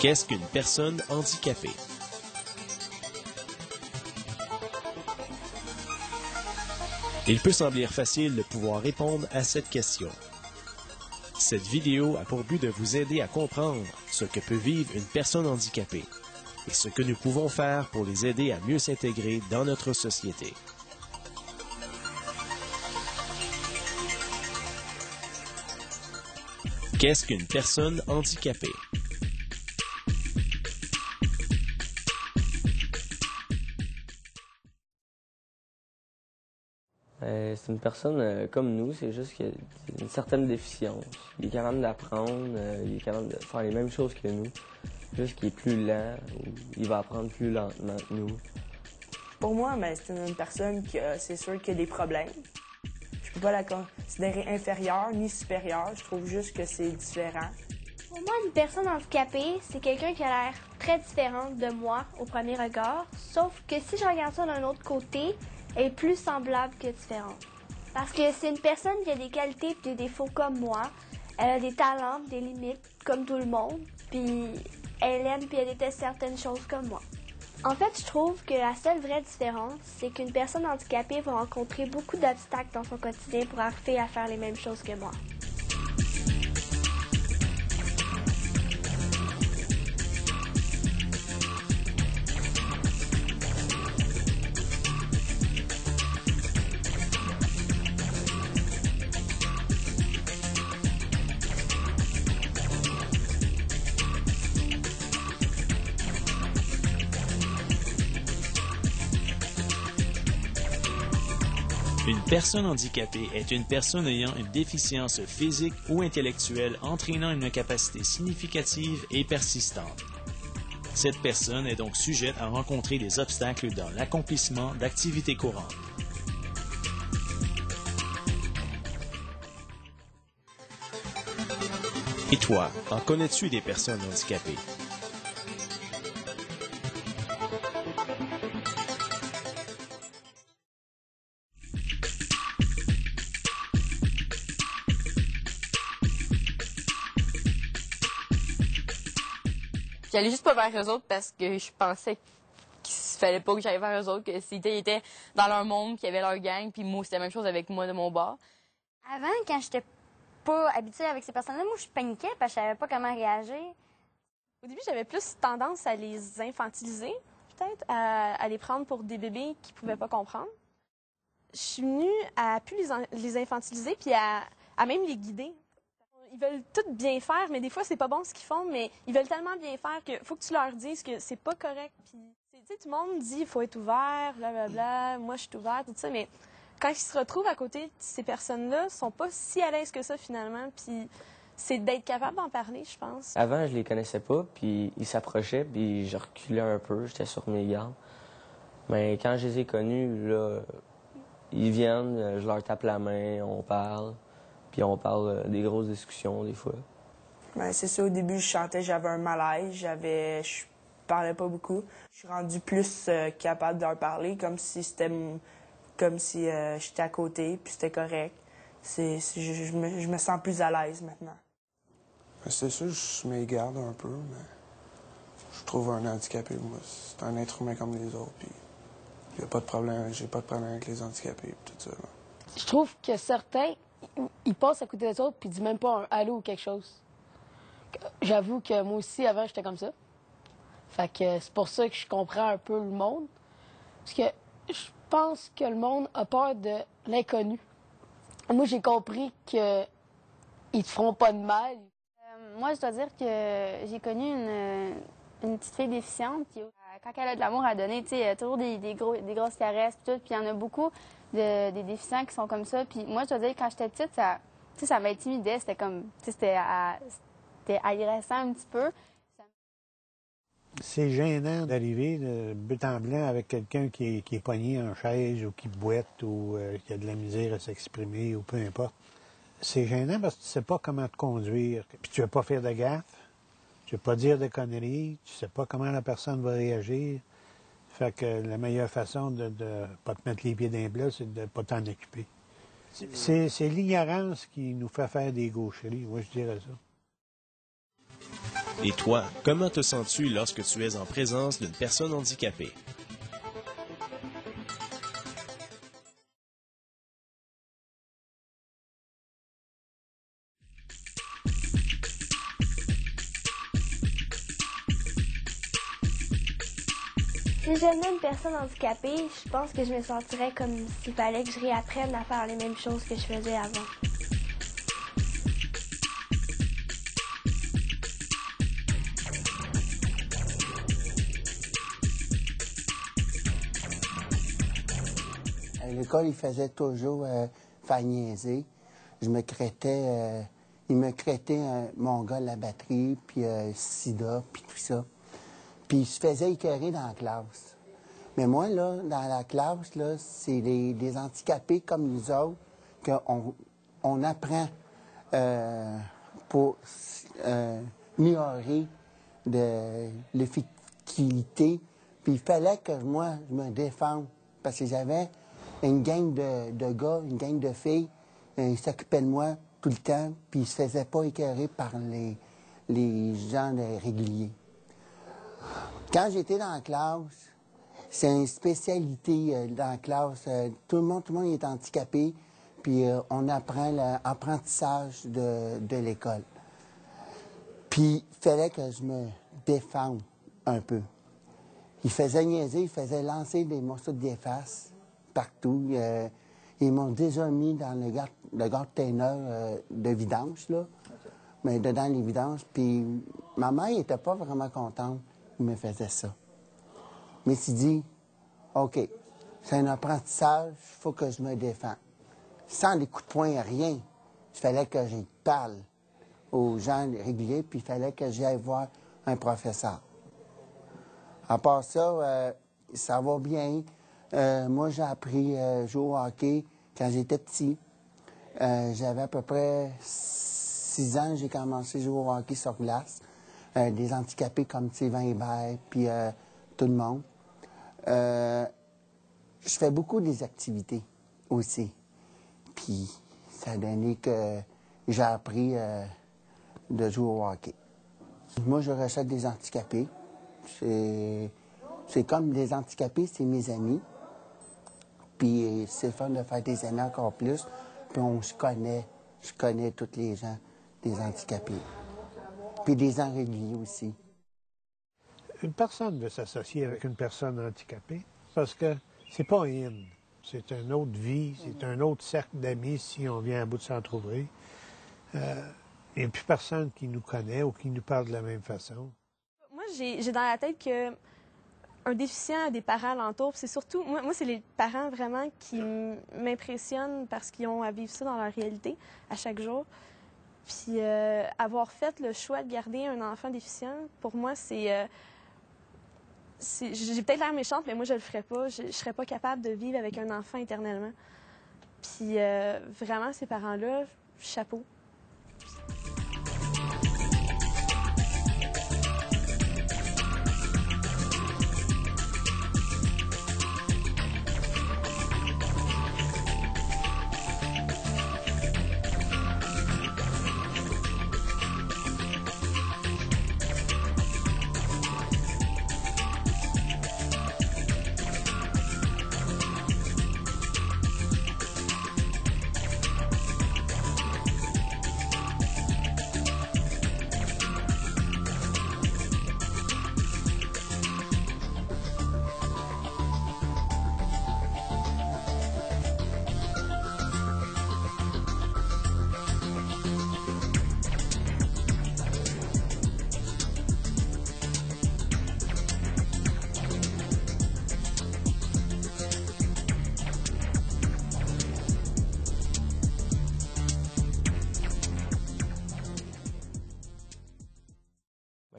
Qu'est-ce qu'une personne handicapée? Il peut sembler facile de pouvoir répondre à cette question. Cette vidéo a pour but de vous aider à comprendre ce que peut vivre une personne handicapée et ce que nous pouvons faire pour les aider à mieux s'intégrer dans notre société. Qu'est-ce qu'une personne handicapée? C'est une personne comme nous, c'est juste qu'il a une certaine déficience. Il est capable d'apprendre, il est capable de faire les mêmes choses que nous, juste qu'il est plus lent, ou il va apprendre plus lentement que nous. Pour moi, c'est une personne qui c'est sûr qu'il y a des problèmes. Je peux pas la considérer inférieure ni supérieure, je trouve juste que c'est différent. Pour moi, une personne handicapée, c'est quelqu'un qui a l'air très différente de moi au premier regard, sauf que si je regarde ça d'un autre côté, elle est plus semblable que différente. Parce que c'est une personne qui a des qualités et des défauts comme moi. Elle a des talents, des limites, comme tout le monde. Puis elle aime puis elle déteste certaines choses comme moi. En fait, je trouve que la seule vraie différence, c'est qu'une personne handicapée va rencontrer beaucoup d'obstacles dans son quotidien pour arriver à faire les mêmes choses que moi. Une personne handicapée est une personne ayant une déficience physique ou intellectuelle entraînant une incapacité significative et persistante. Cette personne est donc sujette à rencontrer des obstacles dans l'accomplissement d'activités courantes. Et toi, en connais-tu des personnes handicapées? J'allais juste pas vers eux autres parce que je pensais qu'il fallait pas que j'aille vers eux autres, que ils étaient dans leur monde, qu'ils avaient leur gang, puis moi, c'était la même chose avec moi de mon bord. Avant, quand j'étais pas habituée avec ces personnes-là, moi, je paniquais parce que je savais pas comment réagir. Au début, j'avais plus tendance à les infantiliser, peut-être, à les prendre pour des bébés qui pouvaient pas comprendre. Je suis venue à plus les infantiliser, puis à même les guider. Ils veulent tout bien faire, mais des fois, c'est pas bon ce qu'ils font, mais ils veulent tellement bien faire qu'il faut que tu leur dises que c'est pas correct. Puis, tu sais, tout le monde dit il faut être ouvert, blablabla, moi, je suis ouverte, tout ça, mais quand ils se retrouvent à côté de ces personnes-là, ils sont pas si à l'aise que ça, finalement, puis c'est d'être capable d'en parler, je pense. Avant, je les connaissais pas, puis ils s'approchaient, puis je reculais un peu, j'étais sur mes gardes. Mais quand je les ai connus, là, ils viennent, je leur tape la main, on parle. Puis on parle des grosses discussions, des fois. C'est ça, au début, je chantais, j'avais un malaise, je parlais pas beaucoup. Je suis rendue plus capable de leur parler, comme si j'étais à côté, puis c'était correct. Je me sens plus à l'aise maintenant. C'est sûr, je m'égare un peu, mais je trouve un handicapé, moi, c'est un être humain comme les autres, puis y a pas de problème, j'ai pas de problème avec les handicapés, et tout ça. Là. Je trouve que certains, ils passent à côté des autres puis ils disent même pas un allô ou quelque chose. J'avoue que moi aussi, avant, j'étais comme ça. Fait que c'est pour ça que je comprends un peu le monde. Parce que je pense que le monde a peur de l'inconnu. Moi, j'ai compris qu'ils te feront pas de mal. Moi, je dois dire que j'ai connu une petite fille déficiente. Puis, quand elle a de l'amour à donner, tu sais, il y a toujours des grosses caresses, puis tout. Puis il y en a beaucoup des déficients qui sont comme ça. Puis moi, je dois dire, quand j'étais petite, ça m'intimidait. C'était comme, c'était agressant un petit peu. C'est gênant d'arriver de but en blanc avec quelqu'un qui est pogné en chaise ou qui boite ou qui a de la misère à s'exprimer ou peu importe. C'est gênant parce que tu sais pas comment te conduire. Puis tu veux pas faire de gaffe, tu veux pas dire de conneries, tu sais pas comment la personne va réagir. Fait que la meilleure façon de pas te mettre les pieds dans les plats, c'est de pas t'en occuper. C'est l'ignorance qui nous fait faire des gaucheries, moi je dirais ça. Et toi, comment te sens-tu lorsque tu es en présence d'une personne handicapée? Si j'aimais une personne handicapée, je pense que je me sentirais comme s'il fallait que je réapprenne à faire les mêmes choses que je faisais avant. À l'école, il faisait toujours faire niaiser. Je me craitais, il me craitait mon gars la batterie, puis sida, puis tout ça. Puis il se faisait écœurer dans la classe. Mais moi, là, dans la classe, là, c'est des handicapés comme nous autres qu'on apprend pour améliorer de l'effectivité. Puis il fallait que moi, je me défende. Parce que j'avais une gang de gars, une gang de filles. Ils s'occupaient de moi tout le temps. Puis ils se faisaient pas écœurer par les gens réguliers. Quand j'étais dans la classe, c'est une spécialité dans la classe. Tout le monde est handicapé, puis on apprend l'apprentissage de l'école. Puis il fallait que je me défende un peu. Ils faisaient niaiser, ils faisaient lancer des morceaux de déface partout. Ils m'ont déjà mis dans le garde-teneur de vidange, là, mais dedans les vidanges. Puis ma mère n'était pas vraiment contente. Il me faisait ça. Mais il dit, OK, c'est un apprentissage, il faut que je me défende. Sans des coups de poing, rien. Il fallait que je parle aux gens réguliers, puis il fallait que j'aille voir un professeur. À part ça, ça va bien. Moi, j'ai appris à jouer au hockey quand j'étais petit. J'avais à peu près 6 ans, j'ai commencé à jouer au hockey sur glace. Des handicapés comme Sylvain Hébert, puis tout le monde. Je fais beaucoup des activités aussi. Puis ça a donné que j'ai appris de jouer au hockey. Moi, je recherche des handicapés. C'est comme des handicapés, c'est mes amis. Puis c'est le fun de faire des amis encore plus. Puis je connais tous les gens des handicapés. Puis des gens réguliers aussi. Une personne veut s'associer avec une personne handicapée parce que c'est pas une. C'est une autre vie, c'est un autre cercle d'amis si on vient à bout de s'entrouvrir. Il n'y a plus personne qui nous connaît ou qui nous parle de la même façon. Moi, j'ai dans la tête que un déficient a des parents alentour. C'est surtout, moi c'est les parents vraiment qui m'impressionnent parce qu'ils ont à vivre ça dans leur réalité à chaque jour. Puis avoir fait le choix de garder un enfant déficient, pour moi, j'ai peut-être l'air méchante, mais moi, je le ferais pas. Je serais pas capable de vivre avec un enfant éternellement. Puis vraiment, ces parents-là, chapeau.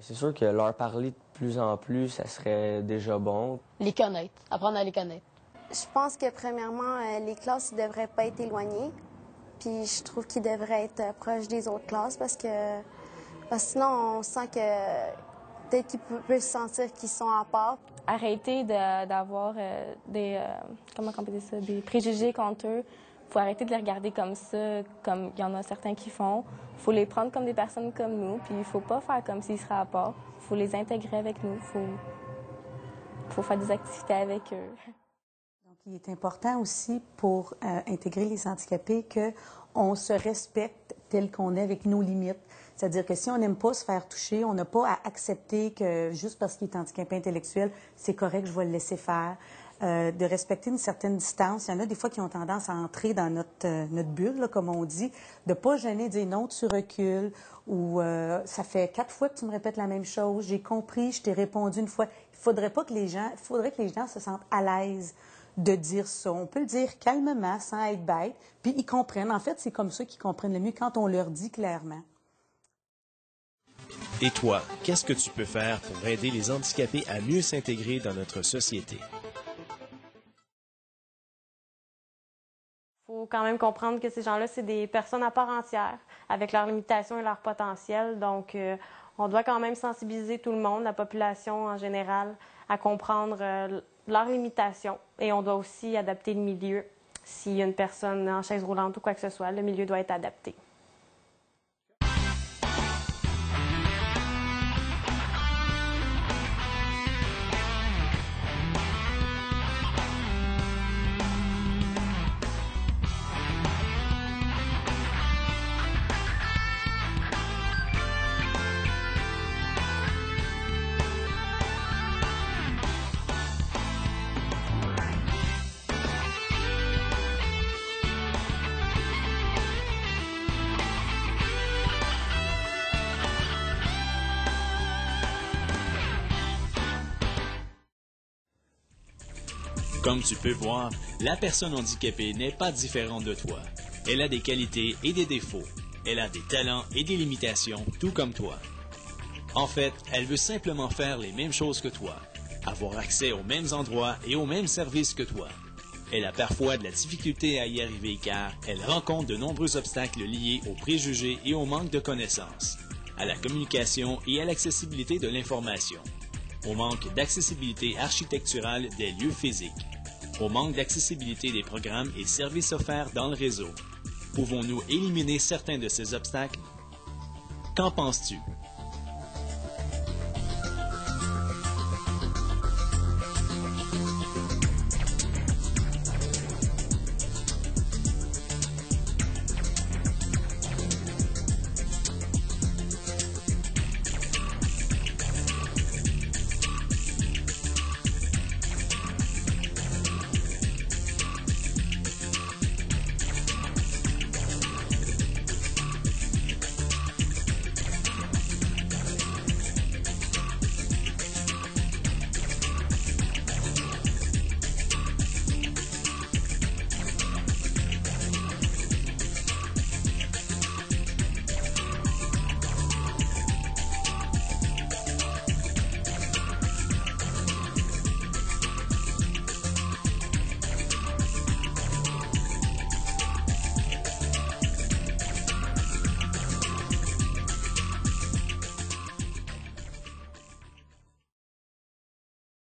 C'est sûr que leur parler de plus en plus, ça serait déjà bon. Les connaître, apprendre à les connaître. Je pense que, premièrement, les classes ne devraient pas être éloignées. Puis je trouve qu'ils devraient être proches des autres classes parce que sinon, on sent que peut-être qu'ils peuvent se sentir qu'ils sont à part. Arrêter d'avoir des préjugés contre eux. faut arrêter de les regarder comme ça, comme il y en a certains qui font. Il faut les prendre comme des personnes comme nous, puis il faut pas faire comme s'ils seraient à part. Il faut les intégrer avec nous, il faut faire des activités avec eux. Donc, il est important aussi pour intégrer les handicapés qu'on se respecte tel qu'on est avec nos limites. C'est-à-dire que si on n'aime pas se faire toucher, on n'a pas à accepter que juste parce qu'il est handicapé intellectuel, c'est correct, je vais le laisser faire. De respecter une certaine distance. Il y en a des fois qui ont tendance à entrer dans notre bulle, là, comme on dit, de ne pas gêner, de dire non, tu recules, ou ça fait 4 fois que tu me répètes la même chose, j'ai compris, je t'ai répondu une fois. Il faudrait que les gens se sentent à l'aise de dire ça. On peut le dire calmement, sans être bête, puis ils comprennent. En fait, c'est comme ça qu'ils comprennent le mieux quand on leur dit clairement. Et toi, qu'est-ce que tu peux faire pour aider les handicapés à mieux s'intégrer dans notre société? Il faut quand même comprendre que ces gens-là, c'est des personnes à part entière, avec leurs limitations et leurs potentiels. Donc, on doit quand même sensibiliser tout le monde, la population en général, à comprendre leurs limitations. Et on doit aussi adapter le milieu. S'il y a une personne en chaise roulante ou quoi que ce soit, le milieu doit être adapté. Comme tu peux voir, la personne handicapée n'est pas différente de toi. Elle a des qualités et des défauts. Elle a des talents et des limitations, tout comme toi. En fait, elle veut simplement faire les mêmes choses que toi, avoir accès aux mêmes endroits et aux mêmes services que toi. Elle a parfois de la difficulté à y arriver car elle rencontre de nombreux obstacles liés aux préjugés et au manque de connaissances, à la communication et à l'accessibilité de l'information, au manque d'accessibilité architecturale des lieux physiques, au manque d'accessibilité des programmes et services offerts dans le réseau. Pouvons-nous éliminer certains de ces obstacles? Qu'en penses-tu?